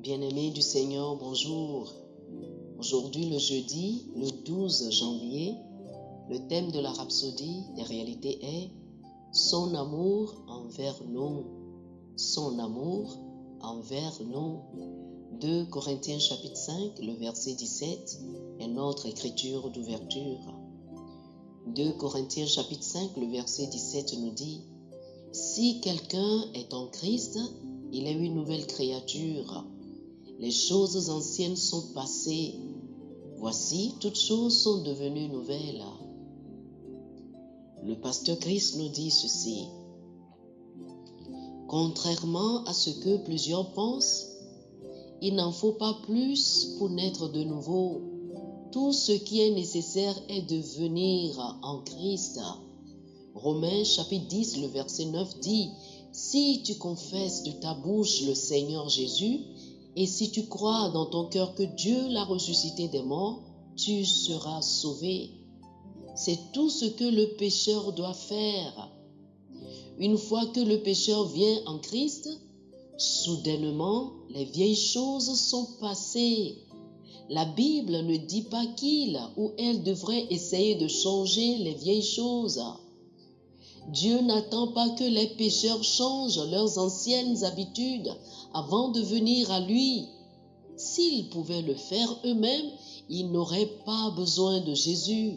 Bien-aimés du Seigneur, bonjour. Aujourd'hui, le jeudi, le 12 janvier, le thème de la rhapsodie des réalités est son amour envers nous. Son amour envers nous. 2 Corinthiens chapitre 5, le verset 17 est notre écriture d'ouverture. 2 Corinthiens chapitre 5, le verset 17 nous dit « Si quelqu'un est en Christ, il est une nouvelle créature. Les choses anciennes sont passées. Voici, toutes choses sont devenues nouvelles. » Le pasteur Christ nous dit ceci. Contrairement à ce que plusieurs pensent, il n'en faut pas plus pour naître de nouveau. Tout ce qui est nécessaire est de venir en Christ. Romains chapitre 10, le verset 9 dit « Si tu confesses de ta bouche le Seigneur Jésus, et si tu crois dans ton cœur que Dieu l'a ressuscité des morts, tu seras sauvé. » C'est tout ce que le pécheur doit faire. Une fois que le pécheur vient en Christ, soudainement, les vieilles choses sont passées. La Bible ne dit pas qu'il ou elle devrait essayer de changer les vieilles choses. Dieu n'attend pas que les pécheurs changent leurs anciennes habitudes avant de venir à lui. S'ils pouvaient le faire eux-mêmes, ils n'auraient pas besoin de Jésus.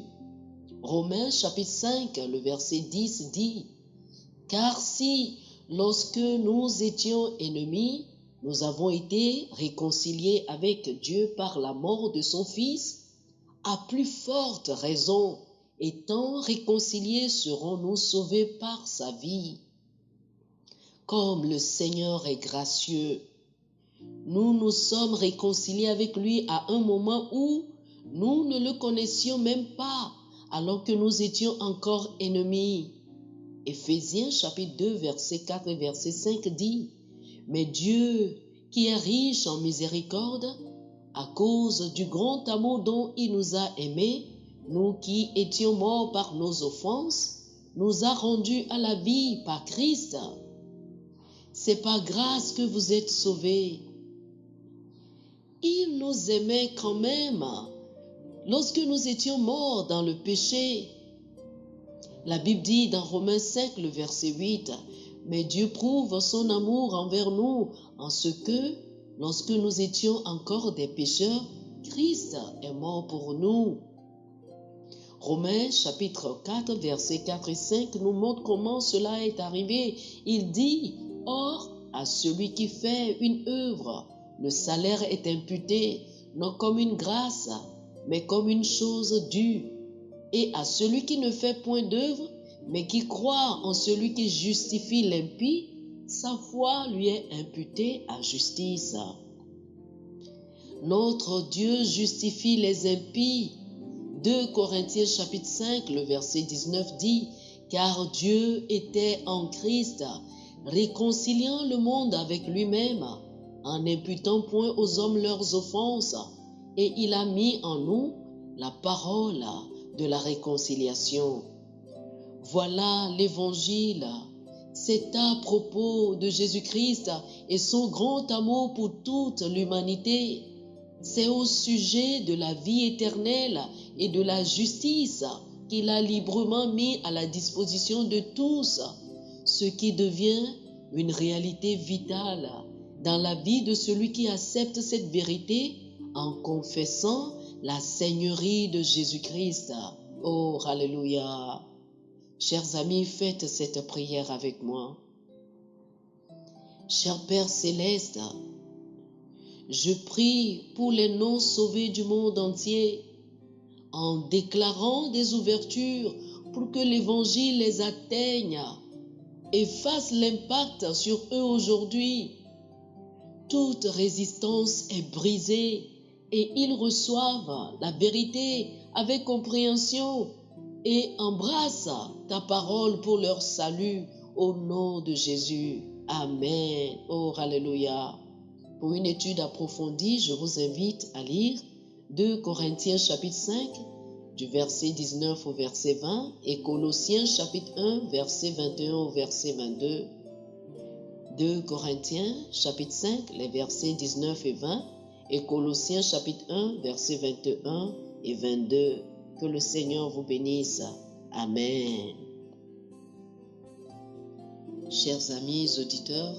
Romains chapitre 5, le verset 10 dit « Car si, lorsque nous étions ennemis, nous avons été réconciliés avec Dieu par la mort de son Fils, à plus forte raison, étant réconciliés, serons-nous sauvés par sa vie. Comme le Seigneur est gracieux, nous nous sommes réconciliés avec lui à un moment où nous ne le connaissions même pas, alors que nous étions encore ennemis. » Éphésiens chapitre 2, verset 4 et verset 5 dit « Mais Dieu, qui est riche en miséricorde, à cause du grand amour dont il nous a aimés, nous qui étions morts par nos offenses, nous a rendus à la vie par Christ. C'est par grâce que vous êtes sauvés. » Il nous aimait quand même lorsque nous étions morts dans le péché. La Bible dit dans Romains 5, le verset 8, « Mais Dieu prouve son amour envers nous en ce que, lorsque nous étions encore des pécheurs, Christ est mort pour nous. » Romains chapitre 4, versets 4 et 5 nous montre comment cela est arrivé. Il dit, « Or, à celui qui fait une œuvre, le salaire est imputé, non comme une grâce, mais comme une chose due. Et à celui qui ne fait point d'œuvre, mais qui croit en celui qui justifie l'impie, sa foi lui est imputée à justice. » Notre Dieu justifie les impies. 2 Corinthiens chapitre 5, le verset 19 dit « Car Dieu était en Christ, réconciliant le monde avec lui-même, en n'imputant point aux hommes leurs offenses, et il a mis en nous la parole de la réconciliation. » Voilà l'évangile. C'est à propos de Jésus-Christ et son grand amour pour toute l'humanité. C'est au sujet de la vie éternelle et de la justice qu'il a librement mis à la disposition de tous, ce qui devient une réalité vitale dans la vie de celui qui accepte cette vérité en confessant la Seigneurie de Jésus-Christ. Oh, alléluia! Chers amis, faites cette prière avec moi. Cher Père Céleste, je prie pour les non-sauvés du monde entier, en déclarant des ouvertures pour que l'Évangile les atteigne et fasse l'impact sur eux aujourd'hui. Toute résistance est brisée et ils reçoivent la vérité avec compréhension et embrassent ta parole pour leur salut au nom de Jésus. Amen. Oh, alléluia. Pour une étude approfondie, je vous invite à lire 2 Corinthiens chapitre 5, du verset 19 au verset 20, et Colossiens chapitre 1, verset 21 au verset 22. 2 Corinthiens chapitre 5, les versets 19 et 20, et Colossiens chapitre 1, versets 21 et 22. Que le Seigneur vous bénisse. Amen. Chers amis auditeurs,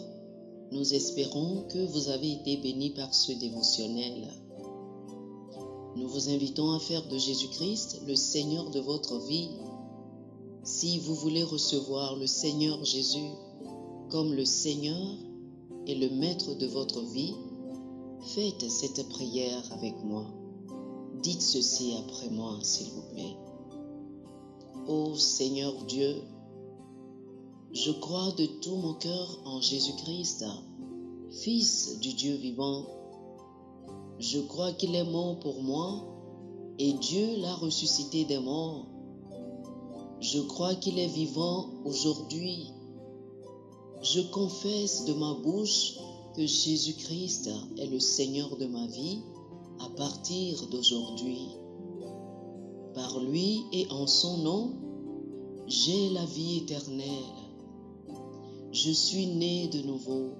nous espérons que vous avez été bénis par ce dévotionnel. Nous vous invitons à faire de Jésus-Christ le Seigneur de votre vie. Si vous voulez recevoir le Seigneur Jésus comme le Seigneur et le Maître de votre vie, faites cette prière avec moi. Dites ceci après moi, s'il vous plaît. Ô Seigneur Dieu, je crois de tout mon cœur en Jésus-Christ, Fils du Dieu vivant. Je crois qu'il est mort pour moi et Dieu l'a ressuscité des morts. Je crois qu'il est vivant aujourd'hui. Je confesse de ma bouche que Jésus-Christ est le Seigneur de ma vie à partir d'aujourd'hui. Par lui et en son nom, j'ai la vie éternelle. Je suis né de nouveau.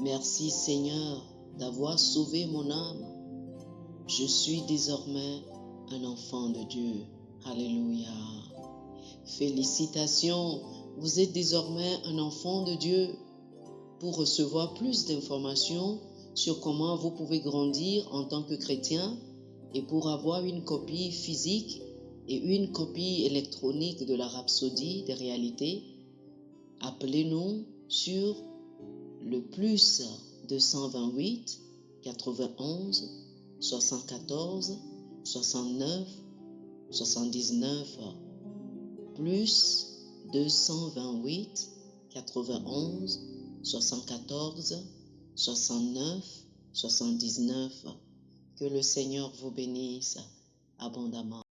Merci Seigneur d'avoir sauvé mon âme. Je suis désormais un enfant de Dieu. Alléluia. Félicitations, vous êtes désormais un enfant de Dieu. Pour recevoir plus d'informations sur comment vous pouvez grandir en tant que chrétien et pour avoir une copie physique et une copie électronique de la Rhapsodie des réalités, appelez-nous sur le plus 228 91 74 69 79 plus 228 91 74 69 79. Que le Seigneur vous bénisse abondamment.